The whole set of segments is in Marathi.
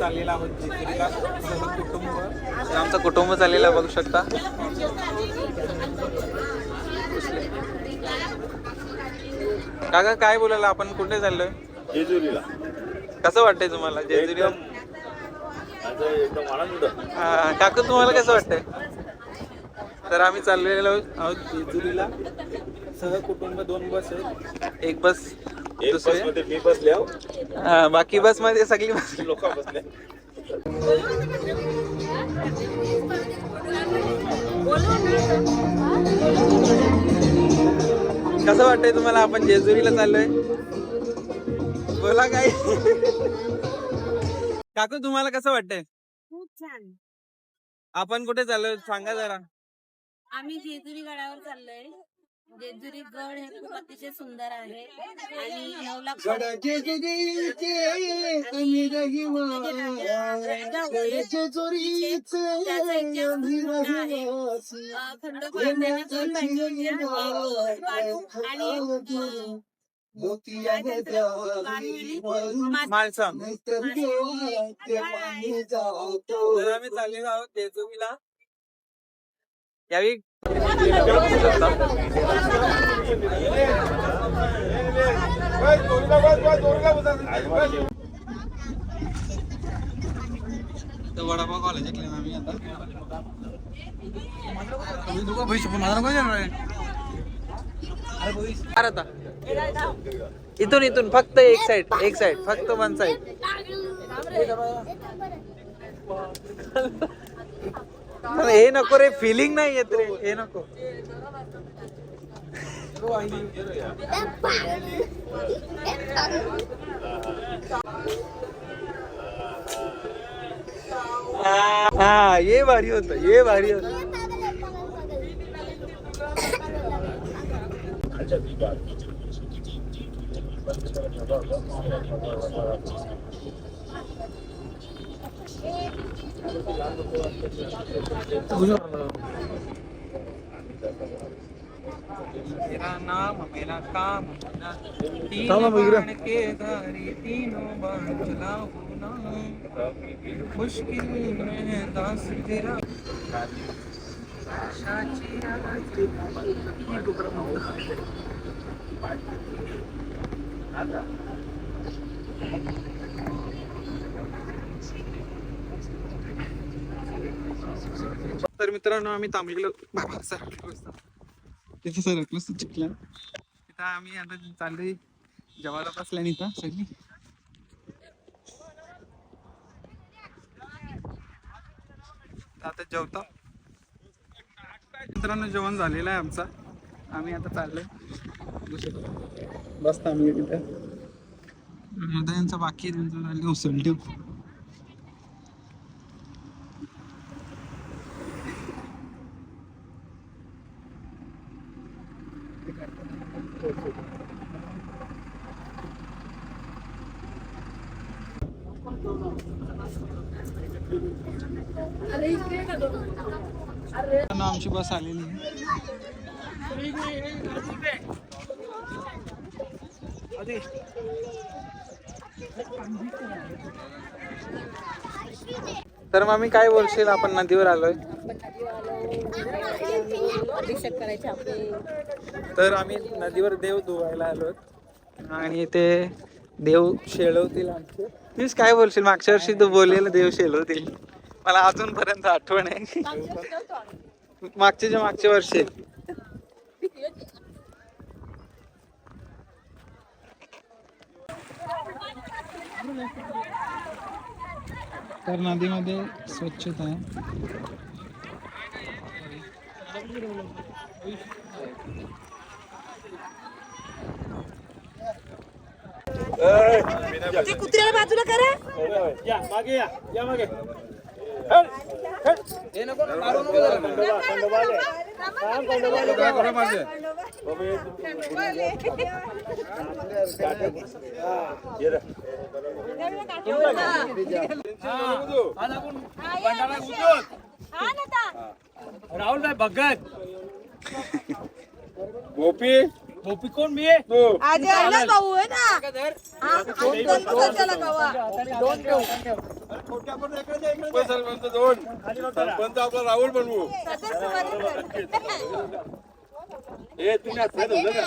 चाललेला आहोत जेजुरीला कुटुंब. आमचं कुटुंब चाललेलं आहे, बघू शकता. काका काय बोलायला, आपण कुठे चाललोय? जेजुरीला. कसं वाटतंय तुम्हाला जेजुरीला? एकदम आनंद. काका तुम्हाला कसं वाटतंय? तर आम्ही चाललेलो आहोत जेजुरीला सहकुटुंब. 2 बस आहेत, एक बस दुसरी मी बसले, बाकी बस मध्ये सगळी बस लोक बसले. कसं वाटतंय तुम्हाला, आपण जेजुरीला चाललोय? बोला काय. काकू तुम्हाला कसं वाटतंय? खूप छान. आपण कुठे चाललोय सांगा जरा. आम्ही जेजुरी गडावर चाललोय. जेजुरी गड हे खूप अतिशय सुंदर आहे आणि 9 लाख माणसं आम्ही चाललेलो आहोत जेजुरीला. यावेळी वडापाव कॉलेज आम्ही आता. आता इथून फक्त एक साइड फक्त 1 साइड. हे नको रे, फिलिंग नाही येत रे, हे नको. हा ये भारी होत, ये भारी होत. मेरा नाम मेरा काम तीन के धारी तीनों बाण चलाओ ना मुश्किल में दास तेरा तर मित्रांनो आम्ही थांबलेलो बाबा तिथे सरकलो चिखला. तिथं आम्ही आता चाललोय जेवायला बसल्या इथं सगळी. आता जेवतो मित्रांनो, जेवण झालेलं आहे आमचा. आम्ही आता चाललोय बस थांबली तिथं. यांचं बाकी त्यांचं झालं उसळ ठेव. आमची बस आलेली आहे. तर मग मी काय बोलशील, आपण नदीवर आलोय. तर आम्ही नदीवर देव धुवायला आलोय आणि ते देव शेळवतील आमचे. तीच काय बोलशील, मागच्या वर्षी तू बोललेला देव शेळवतील, मला अजूनपर्यंत आठवण आहे. मागच्या वर्षी तर नदीमध्ये स्वच्छता आहे. कुत्र्याला बाजूला करा. या मागे, या मागे. राहुल भाई भगत. गोपी गोपी कोण? मी आज भाऊ आहे ना. उपसरपंच दोन सरपंच आपला राहुल बनवू. हे तुम्ही असं धुलं का?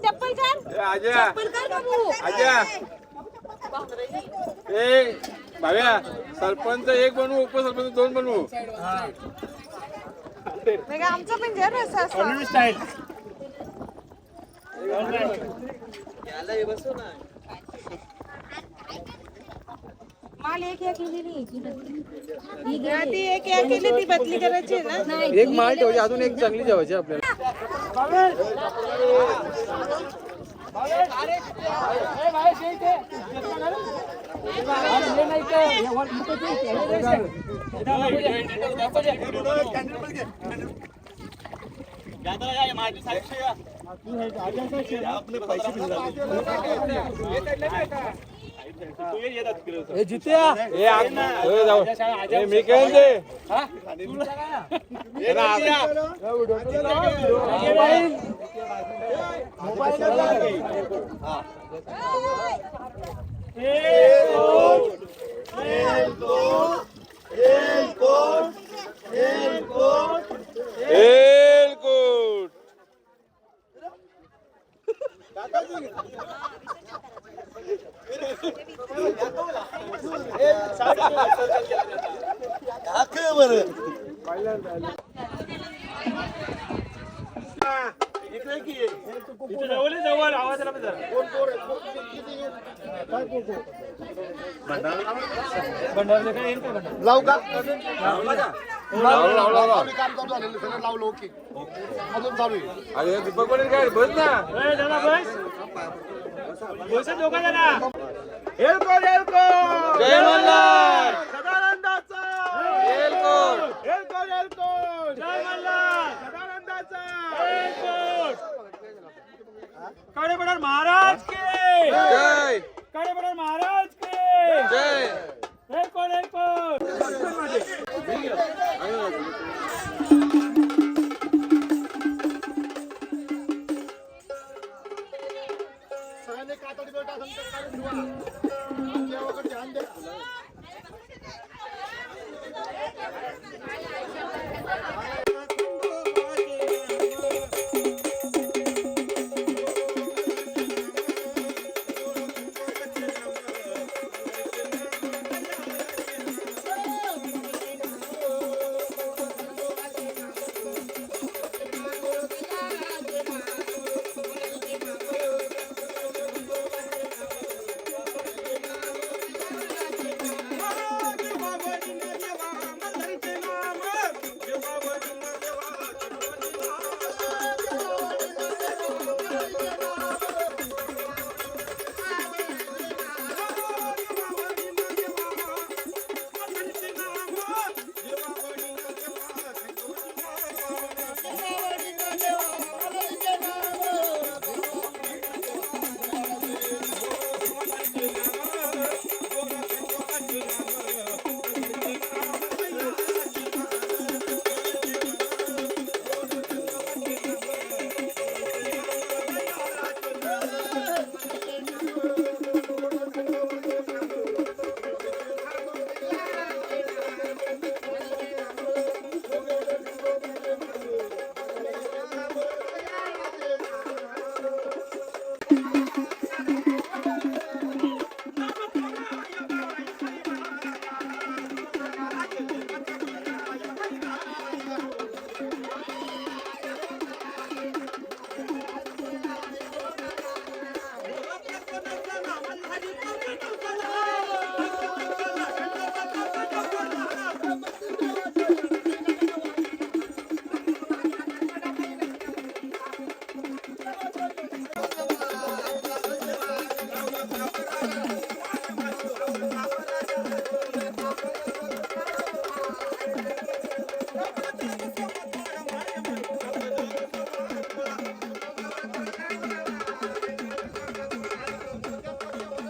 चप्पल काढ. हे आज्या चप्पल काढ बाबू. आज्या हे भाव्या सरपंच एक बनवू उपसरपंच दोन बनवू. आमचं पण जर असं असं. स्टाईल माल एक केली ती एक केली ती बदली करायची ना. एक माल ठेवायची अजून एक चांगली ठेवायची आपल्याला. हे जित्या हे जाऊ हे मी काय ते जवळ आवाज लावू का लावलो ओके अजून चालू आहे. अरे दीपक बोलेल काय बस ना बस दोघा जणा एलकोड एलकोड जय मल्हार सदानंदाचा एलकोड एलकोड एलकोड जय मल्हार सदानंदाचा एलकोड काळेबडार महाराज के जय काळेबडार महाराज के जय एलकोड एलकोड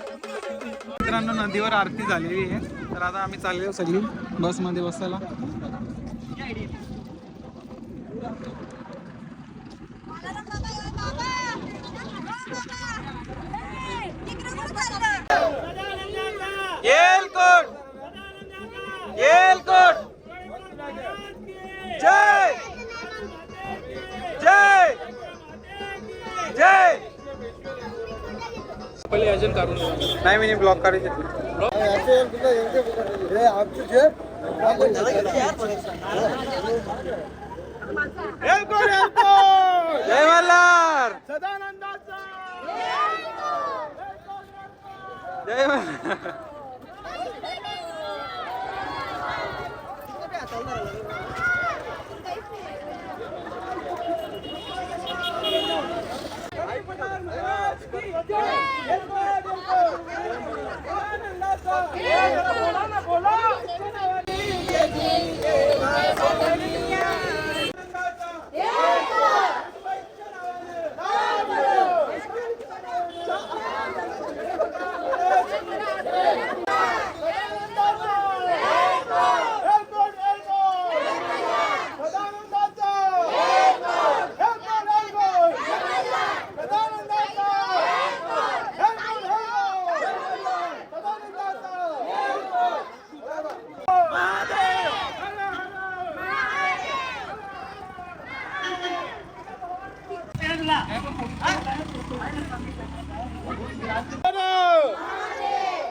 मित्रांनो नदीवर आरती झालेली आहे तर आता आम्ही चाललेलो सगळी बसमध्ये बसायला. येलकोट येलकोट जय जय जय. पहिले अजून काढून नाही मी ब्लॉक काढायचे. जय मल्हार सदानंदाचा जय मल्हार.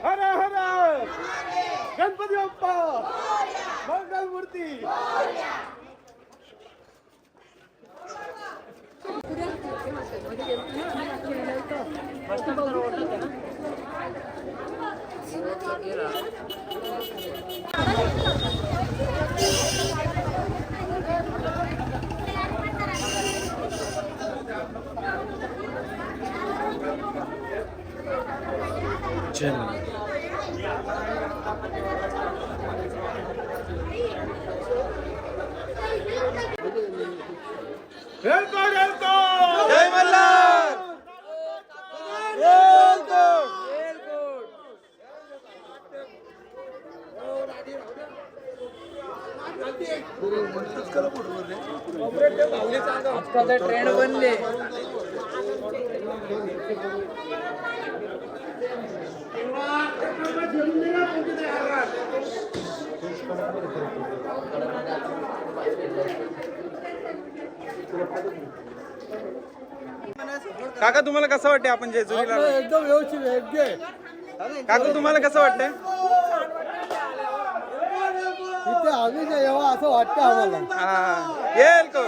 हर हर गणपती बाप्पा मंगल मूर्ती. जय मल्हार येलकोट. आजकालचा ट्रेंड बनले. काका तुम्हाला कसं वाटते आपण जेजुरीला आलो? एकदम व्यवस्थित योग्य. काका तुम्हाला कसं वाटतंय? इथे आम्ही यावं असं वाटतं आम्हाला. हा येलकोट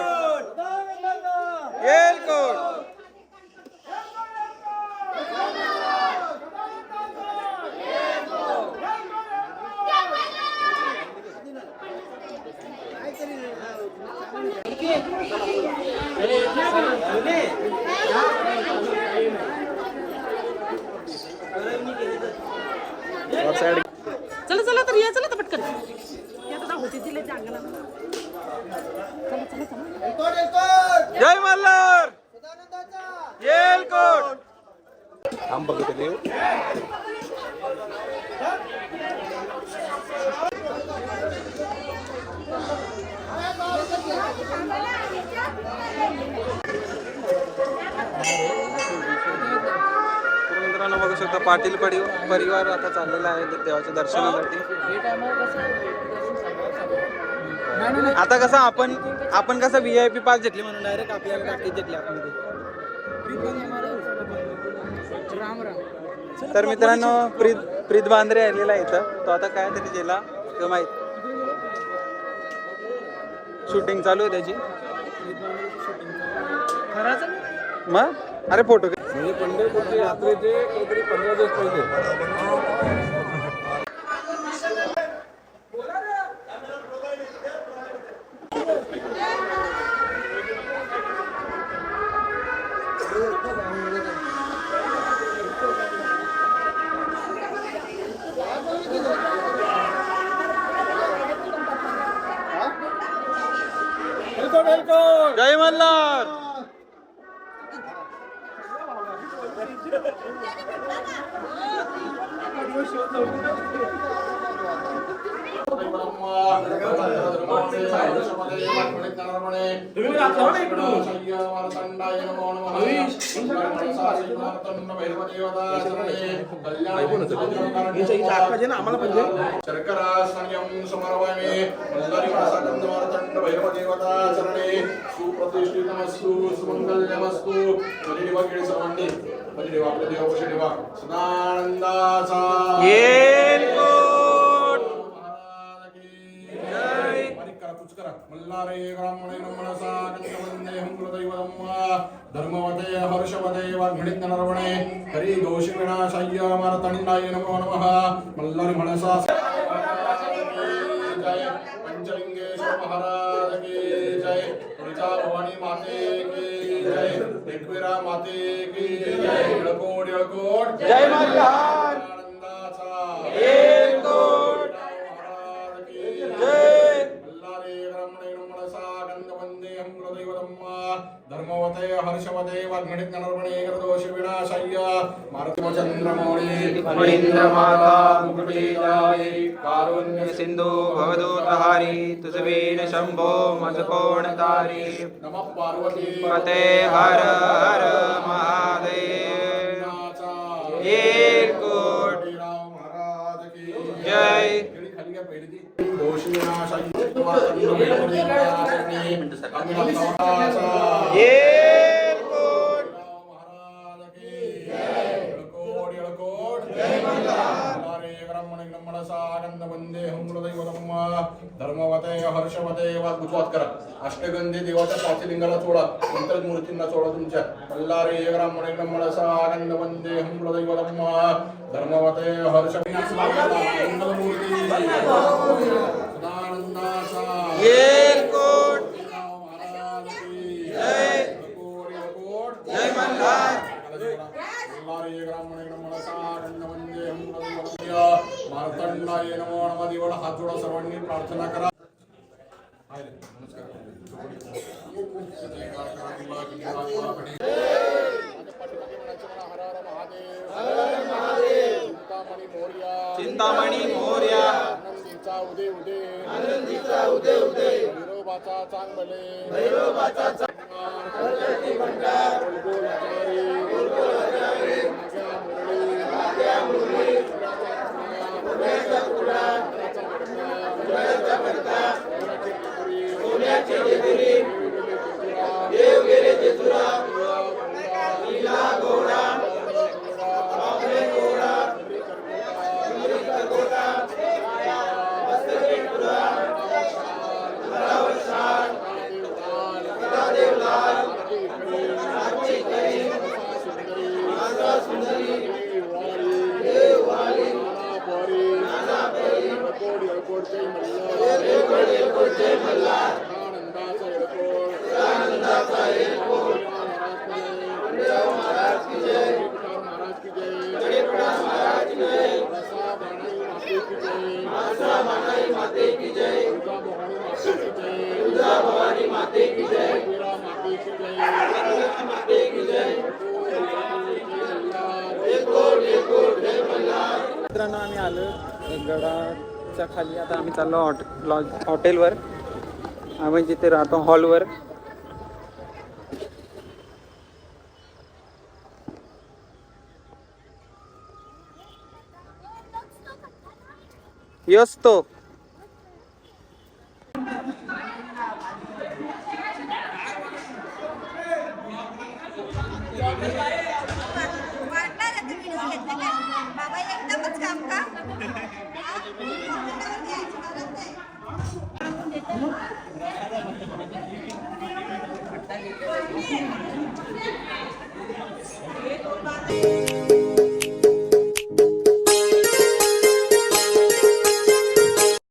येलकोट. चला चला तर या चला तर पटकन होती तिला अंगणात. जय मल्हार येलकोट. मित्रांनो बघू शकता पाटील परिवार आता चाललेला आहे देवाच्या दर्शनासाठी. आता कसं आपण कसं VIP पास घेतली म्हणून डायरेक्ट आपल्याला टाकीत घेतली आपण ते. तर मित्रांनो प्रीत बांद्रे आलेला आहे इथं. तो आता काय तरी गेला तो माहित. शूटिंग चालू आहे त्याची. मग अरे फोटो म्हणजे पंढरपूरच्या यात्रेचे काहीतरी 15 दिवस पहिले. जय मल्हार. सुप्रतिष्ठितमस्तु सुमंगल्यमस्तु सर्वांनी आपल्या देवापाशी ठेवा सदानंदाचा मल्लारे ब्राह्मणे मनसा कंदवंदेहं कुलदैवतम् धर्मवते हर्षवते वाग्मिणित नरवणे हरि दोष विनाशाय मार्तंडाय नमो नमः मल्लारे मनसा जय पंचलिंगेश्वर महाराज की जय तुळजा भवानी माते की जय एकवीरा माते की जय इळकोट इळकोट जय मल्हार आनंदाचा येळकोट महाराज की जय धर्मवते हर्षवते वाग्मिणित नरवणे दोष विनाशाय मारुतिचंद्रमौळी फणींद्रमाता मुकुटेजाये कारुण्य सिंधू भवदूतहारी तुझवेन शंभो मज कोण तारी नमः पार्वती पते हर हर महादेव येळकोट महाराज की जय खाली घ्या पहिली ती दोष विनाशाय येळकोट महाराज की जय इळकोट इळकोट जय मल्हार ब्राह्मणे मनसा आनंदवंदे हंगुलदैवतम् धर्मवते हर्षवते वाग्गुजवात करा अष्टगंधी देवाच्या पाचलिंगाला चोळा नंतर मूर्तींना चोळा तुमच्या मल्लारे ब्राह्मणे मनसा आनंदवंदे हंगुलदैवतम् धर्मवते हर्षमूर्ती सदानंदाचा येळकोट महाराज की जय इळकोट इळकोट जय मल्हार मार्तंडाय नमो नमः देवळ हात जोडा सर्वांनी प्रार्थना करा चिंतामणी मोरया आनंदीचा उदय उदय आनंदीचा उदय उदय भैरोबाचा चांगले भैरोबाचा मित्रांनो आम्ही आलो गडाच्या खाली. आता आम्ही चाललो हॉटेलवर. आम्ही जिथे राहतो हॉलवर. यस तो बाबा एकदमच काम का